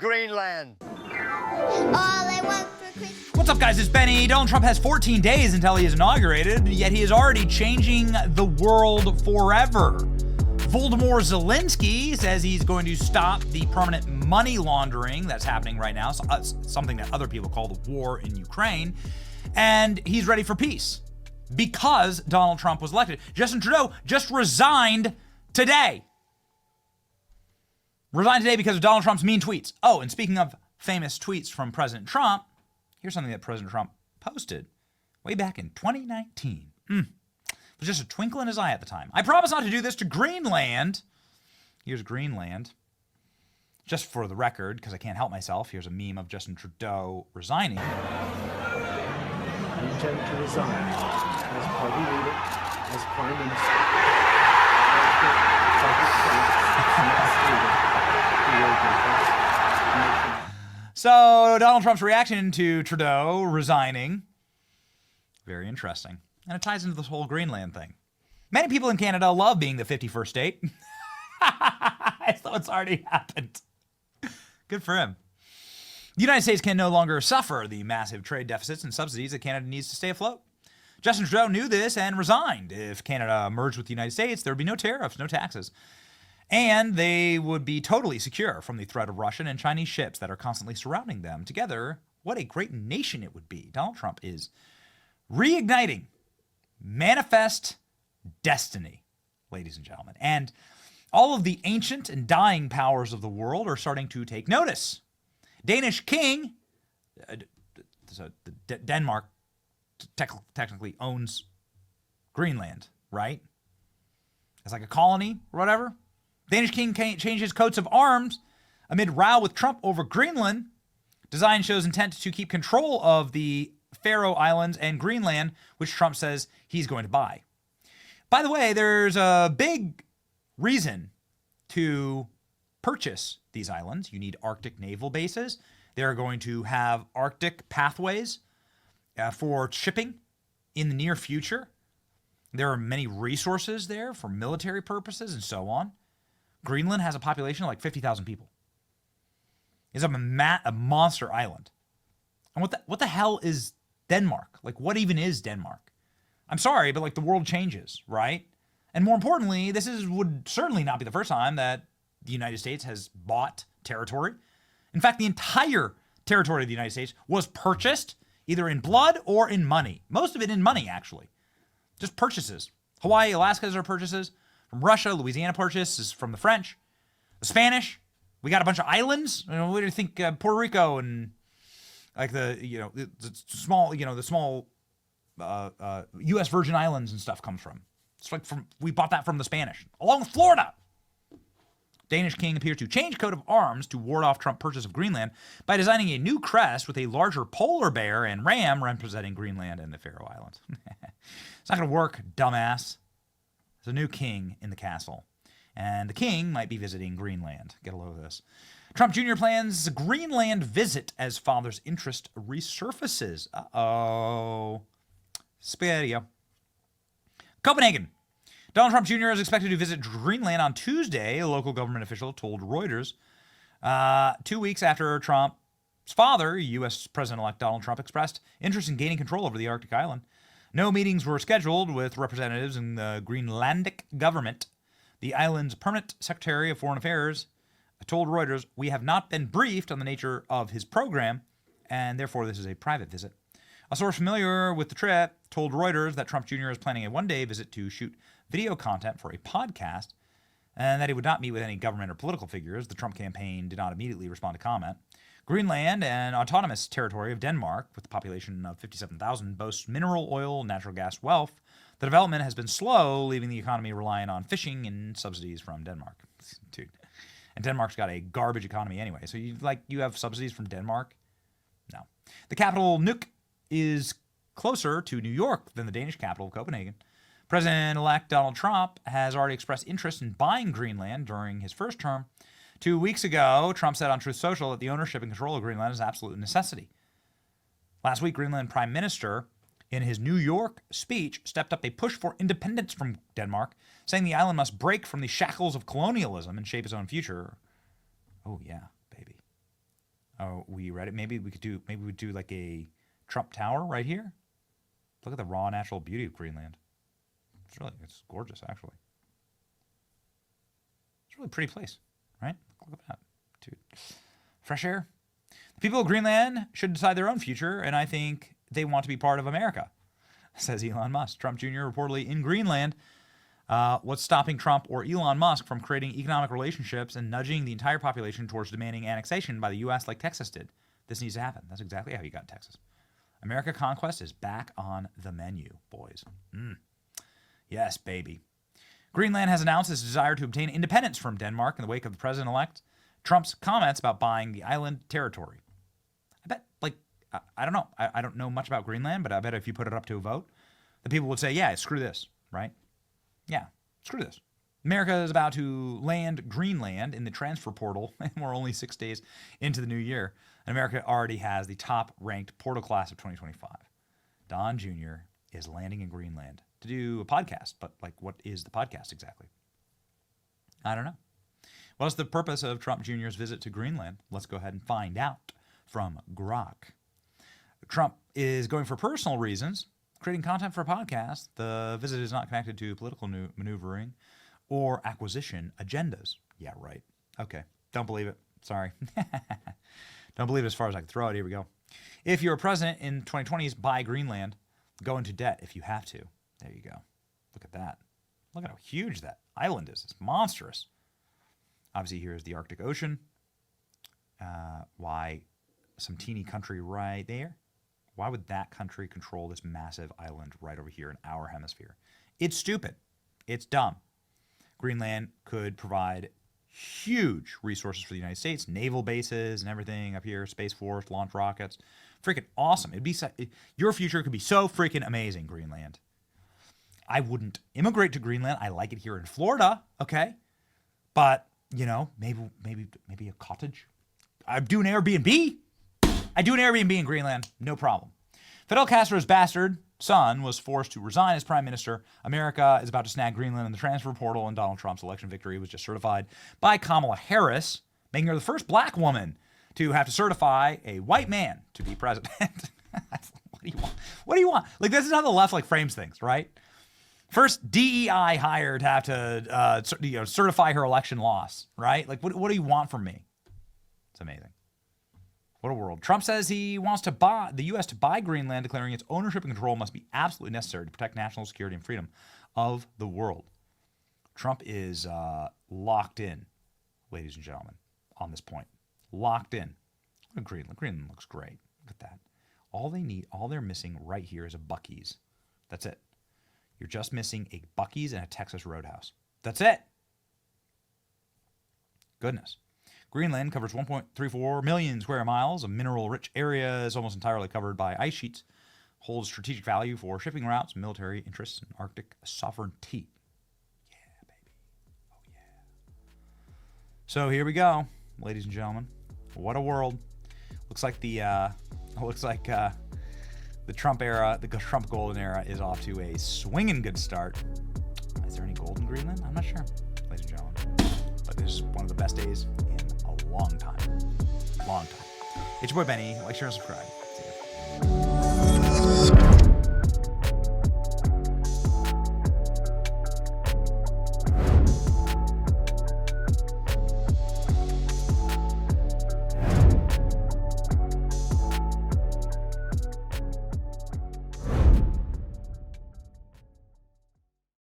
Greenland. What's up, guys? It's Benny. Donald Trump has 14 days until he is inaugurated, yet he is already changing the world forever. Volodymyr Zelensky says he's going to stop the permanent money laundering that's happening right now, something that other people call the war in Ukraine, and he's ready for peace because Donald Trump was elected. Justin Trudeau just resigned today. Resigned today because of Donald Trump's mean tweets. Oh, and speaking of famous tweets from President Trump, here's something that President Trump posted way back in 2019. It was just a twinkle in his eye at the time. I promise not to do this to Greenland. Here's Greenland. Just for the record, because I can't help myself, here's a meme of Justin Trudeau resigning. I intend to resign as party leader, as prime minister, So Donald Trump's reaction to Trudeau resigning, very interesting. And it ties into this whole Greenland thing. Many people in Canada love being the 51st state. So it's already happened. Good for him. The United States can no longer suffer the massive trade deficits and subsidies that Canada needs to stay afloat. Justin Trudeau knew this and resigned. If Canada merged with the United States, there would be no tariffs, no taxes. And they would be totally secure from the threat of Russian and Chinese ships that are constantly surrounding them. Together, what a great nation it would be. Donald Trump is reigniting manifest destiny, ladies and gentlemen. And all of the ancient and dying powers of the world are starting to take notice. Danish king, Denmark technically owns Greenland, right? It's like a colony or whatever. Danish king changes coats of arms amid row with Trump over Greenland. Design shows intent to keep control of the Faroe Islands and Greenland, which Trump says he's going to buy. By the way, there's a big reason to purchase these islands. You need Arctic naval bases. They're going to have Arctic pathways for shipping in the near future. There are many resources there for military purposes and so on. Greenland has a population of like 50,000 people. It's a monster island. And what the hell is Denmark? Like, what even is Denmark? I'm sorry, but like the world changes, right? And more importantly, would certainly not be the first time that the United States has bought territory. In fact, the entire territory of the United States was purchased either in blood or in money. Most of it in money, actually. Just purchases. Hawaii, Alaska's are purchases. From Russia, Louisiana purchases from the French. The Spanish. We got a bunch of islands. You know, what do you think Puerto Rico and like the small U.S. Virgin Islands and stuff comes from? It's like we bought that from the Spanish, along with Florida. Danish king appears to change coat of arms to ward off Trump purchase of Greenland by designing a new crest with a larger polar bear and ram representing Greenland and the Faroe Islands. It's not going to work, dumbass. There's a new king in the castle, and the king might be visiting Greenland. Get a load of this. Trump Jr. plans a Greenland visit as father's interest resurfaces. Uh-oh. Spaghetti-o. Copenhagen. Donald Trump Jr. is expected to visit Greenland on Tuesday, a local government official told Reuters. 2 weeks after Trump's father, U.S. President-elect Donald Trump, expressed interest in gaining control over the Arctic island. No meetings were scheduled with representatives in the Greenlandic government. The island's permanent Secretary of Foreign Affairs told Reuters, "We have not been briefed on the nature of his program, and therefore this is a private visit." A source familiar with the trip told Reuters that Trump Jr. is planning a one-day visit to shoot video content for a podcast, and that he would not meet with any government or political figures. The Trump campaign did not immediately respond to comment. Greenland, an autonomous territory of Denmark with a population of 57,000, boasts mineral oil and natural gas wealth. The development has been slow, leaving the economy reliant on fishing and subsidies from Denmark. Dude. And Denmark's got a garbage economy anyway. So you have subsidies from Denmark? No. The capital, Nuuk, is closer to New York than the Danish capital of Copenhagen. President-elect Donald Trump has already expressed interest in buying Greenland during his first term. 2 weeks ago, Trump said on Truth Social that the ownership and control of Greenland is an absolute necessity. Last week, Greenland Prime Minister, in his New York speech, stepped up a push for independence from Denmark, saying the island must break from the shackles of colonialism and shape its own future. Oh, yeah, baby. Oh, we read it. Maybe we do like a Trump Tower right here. Look at the raw natural beauty of Greenland. It's gorgeous, actually. It's a really pretty place, right? Look at that, dude. Fresh air. The people of Greenland should decide their own future, and I think they want to be part of America, says Elon Musk. Trump Jr. reportedly in Greenland. What's stopping Trump or Elon Musk from creating economic relationships and nudging the entire population towards demanding annexation by the U.S. like Texas did? This needs to happen. That's exactly how you got Texas. America conquest is back on the menu, boys. Yes, baby. Greenland has announced its desire to obtain independence from Denmark in the wake of the president-elect Trump's comments about buying the island territory. I bet, I don't know. I don't know much about Greenland, but I bet if you put it up to a vote, the people would say, yeah, screw this, right? Yeah, screw this. America is about to land Greenland in the transfer portal, and we're only 6 days into the new year. And America already has the top-ranked portal class of 2025. Don Jr. is landing in Greenland to do a podcast, but what is the podcast exactly? I don't know. What's the purpose of Trump Jr.'s visit to Greenland? Let's go ahead and find out from Grok. Trump is going for personal reasons, creating content for a podcast. The visit is not connected to political maneuvering or acquisition agendas. Yeah, right. Okay. Don't believe it. Sorry. Don't believe it as far as I can throw it. Here we go. If you're president in 2020s, buy Greenland. Go into debt if you have to. There you go. Look at that. Look at how huge that island is. It's monstrous. Obviously, here's the Arctic Ocean. Why some teeny country right there? Why would that country control this massive island right over here in our hemisphere? It's stupid. It's dumb. Greenland could provide huge resources for the United States, naval bases and everything up here, Space Force, launch rockets. Freaking awesome. Your future could be so freaking amazing, Greenland. I wouldn't immigrate to Greenland. I like it here in Florida, okay? But, maybe a cottage. I do an Airbnb. In Greenland, no problem. Fidel Castro's bastard son was forced to resign as prime minister. America is about to snag Greenland in the transfer portal, and Donald Trump's election victory was just certified by Kamala Harris, making her the first black woman to have to certify a white man to be president. What do you want? What do you want? This is how the left frames things, right? First, DEI hired to have to certify her election loss, right? What do you want from me? It's amazing. What a world. Trump says he wants the U.S. to buy Greenland, declaring its ownership and control must be absolutely necessary to protect national security and freedom of the world. Trump is locked in, ladies and gentlemen, on this point. Locked in. Look at Greenland. Greenland looks great. Look at that. All they're missing right here is a Buc-ee's. That's it. You're just missing a Buc-ee's and a Texas Roadhouse. That's it. Goodness. Greenland covers 1.34 million square miles. A mineral-rich area is almost entirely covered by ice sheets. Holds strategic value for shipping routes, military interests, and Arctic sovereignty. Yeah, baby. Oh, yeah. So here we go, ladies and gentlemen. What a world. Looks like the Trump era, the Trump golden era, is off to a swinging good start. Is there any gold in Greenland? I'm not sure, ladies and gentlemen. But this is one of the best days in a long time. Long time. It's your boy Benny. Like, share, and subscribe.